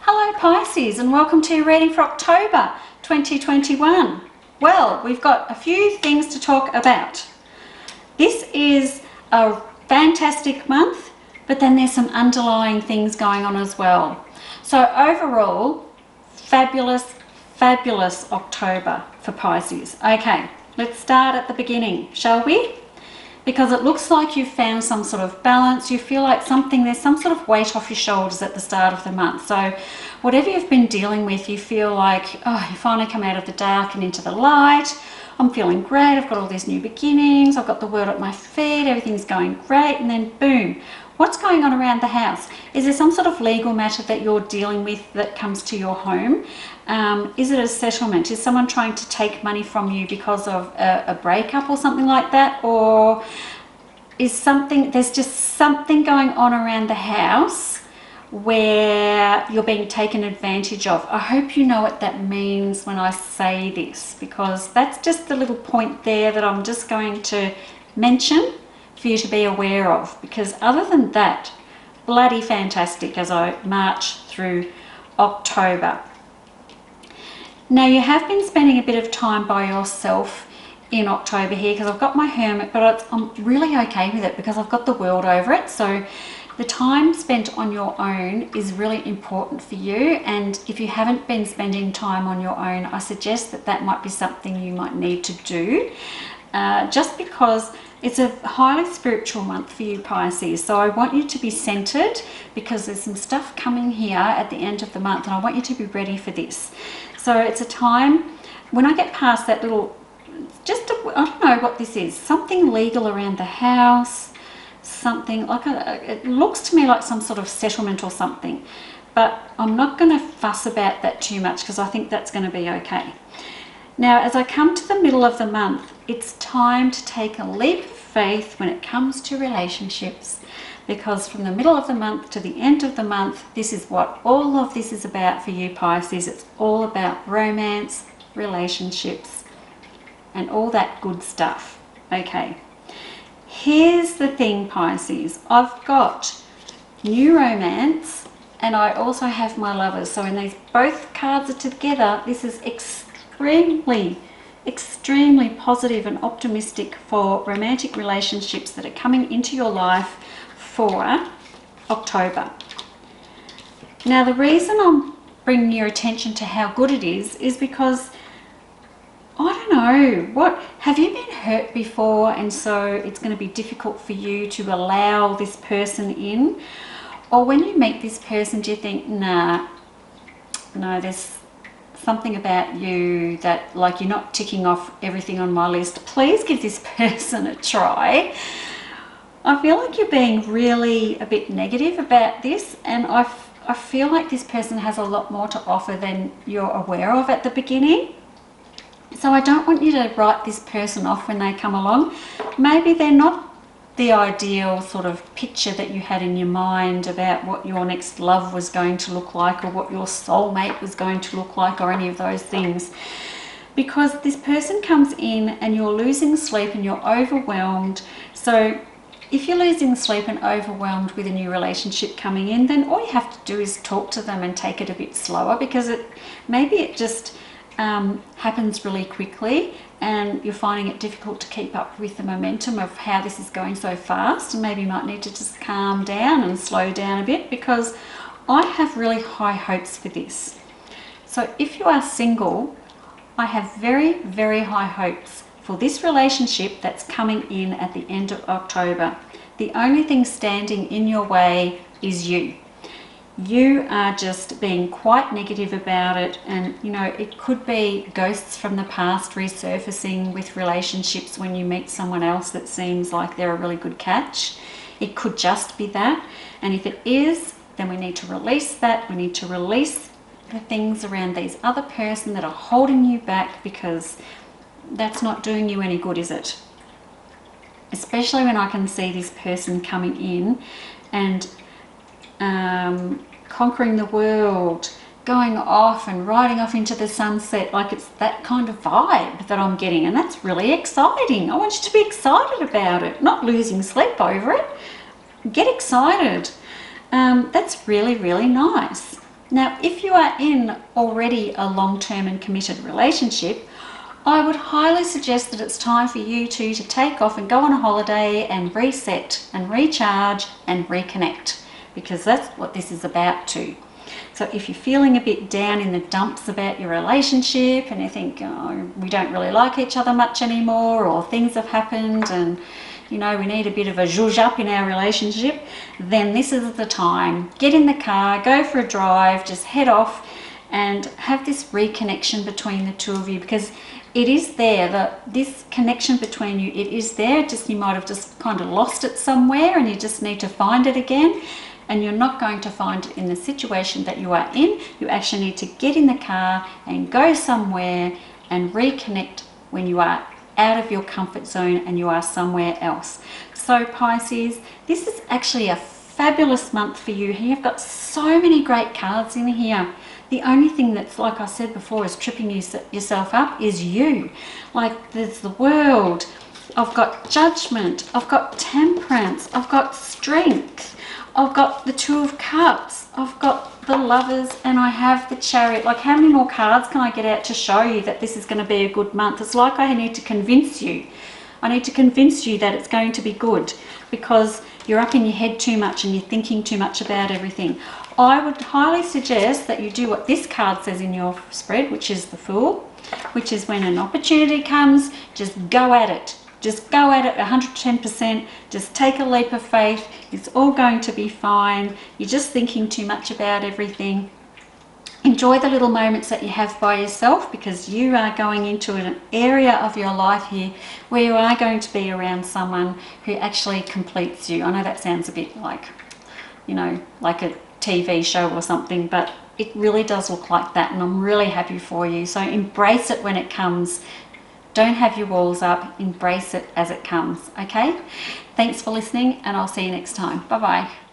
Hello Pisces, and welcome to your reading for October 2021. Well, we've got a few things to talk about. This is a fantastic month, but then there's some underlying things going on as well. So overall, fabulous October for Pisces. Okay, let's start at the beginning, shall we? Because it looks like you've found some sort of balance. You feel like there's some sort of weight off your shoulders at the start of the month. So whatever you've been dealing with, you feel like, oh, you finally come out of the dark and into the light. I'm feeling great. I've got all these new beginnings. I've got the world at my feet. Everything's going great. And then boom, what's going on around the house? Is there some sort of legal matter that you're dealing with that comes to your home? Is it a settlement? Is someone trying to take money from you because of a breakup or something like that? Or there's just something going on around the house where you're being taken advantage of. I hope you know what that means when I say this, because that's just the little point there that I'm just going to mention for you to be aware of, because other than that, bloody fantastic as I march through October. Now, you have been spending a bit of time by yourself in October here, because I've got my Hermit, but I'm really okay with it because I've got the World over it. So the time spent on your own is really important for you, and if you haven't been spending time on your own, I suggest that might be something you might need to do, just because it's a highly spiritual month for you, Pisces. So I want you to be centered, because there's some stuff coming here at the end of the month, and I want you to be ready for this. So it's a time when I get past that little, I don't know what this is, something legal around the house, something like it looks to me like some sort of settlement or something, but I'm not going to fuss about that too much because I think that's going to be okay. Now, as I come to the middle of the month, it's time to take a leap of faith when it comes to relationships, because from the middle of the month to the end of the month, this is what all of this is about for you, Pisces. It's all about romance, relationships, and all that good stuff. Okay, here's the thing, Pisces. I've got new romance and I also have my lovers. So when these both cards are together, this is extremely positive and optimistic for romantic relationships that are coming into your life for October. Now, the reason I'm bringing your attention to how good it is because I don't know, have you been hurt before, and so it's going to be difficult for you to allow this person in? Or when you meet this person, do you think, no, there's something about you that, like, you're not ticking off everything on my list? Please give this person a try. I feel like you're being really a bit negative about this, and I feel like this person has a lot more to offer than you're aware of at the beginning. So I don't want you to write this person off when they come along. Maybe they're not the ideal sort of picture that you had in your mind about what your next love was going to look like, or what your soulmate was going to look like, or any of those things. Because this person comes in and you're losing sleep and you're overwhelmed. So if you're losing sleep and overwhelmed with a new relationship coming in, then all you have to do is talk to them and take it a bit slower, because maybe it just happens really quickly and you're finding it difficult to keep up with the momentum of how this is going so fast, and maybe you might need to just calm down and slow down a bit, because I have really high hopes for this. So if you are single, I have very high hopes for this relationship that's coming in at the end of October. The only thing standing in your way is you. You are just being quite negative about it, and you know, it could be ghosts from the past resurfacing with relationships when you meet someone else that seems like they're a really good catch. It could just be that, and if it is, then we need to release that. We need to release the things around these other person that are holding you back, because that's not doing you any good, is it? Especially when I can see this person coming in and conquering the world, going off and riding off into the sunset. Like, it's that kind of vibe that I'm getting, and that's really exciting. I want you to be excited about it, not losing sleep over it. Get excited. That's really nice. Now, if you are in already a long-term and committed relationship, I would highly suggest that it's time for you two to take off and go on a holiday and reset and recharge and reconnect, because that's what this is about too. So if you're feeling a bit down in the dumps about your relationship and you think, oh, we don't really like each other much anymore, or things have happened and you know we need a bit of a zhuzh up in our relationship, then this is the time. Get in the car, go for a drive, just head off and have this reconnection between the two of you, because it is there, this connection between you, it is there, just you might have just kind of lost it somewhere and you just need to find it again. And you're not going to find it in the situation that you are in. You actually need to get in the car and go somewhere and reconnect when you are out of your comfort zone and you are somewhere else. So Pisces, this is actually a fabulous month for you. You've got so many great cards in here. The only thing that's, like I said before, is tripping yourself up is you. Like, there's the World, I've got Judgment, I've got Temperance, I've got Strength, I've got the Two of Cups, I've got the Lovers, and I have the Chariot. Like, how many more cards can I get out to show you that this is going to be a good month? It's like I need to convince you. I need to convince you that it's going to be good, because you're up in your head too much and you're thinking too much about everything. I would highly suggest that you do what this card says in your spread, which is the Fool, which is when an opportunity comes, just go at it. Just go at it 110%. Just take a leap of faith. It's all going to be fine. You're just thinking too much about everything. Enjoy the little moments that you have by yourself, because you are going into an area of your life here where you are going to be around someone who actually completes you. I know that sounds a bit like, you know, like a TV show or something, but it really does look like that, and I'm really happy for you. So embrace it when it comes. Don't have your walls up. Embrace it as it comes, okay? Thanks for listening, and I'll see you next time. Bye-bye.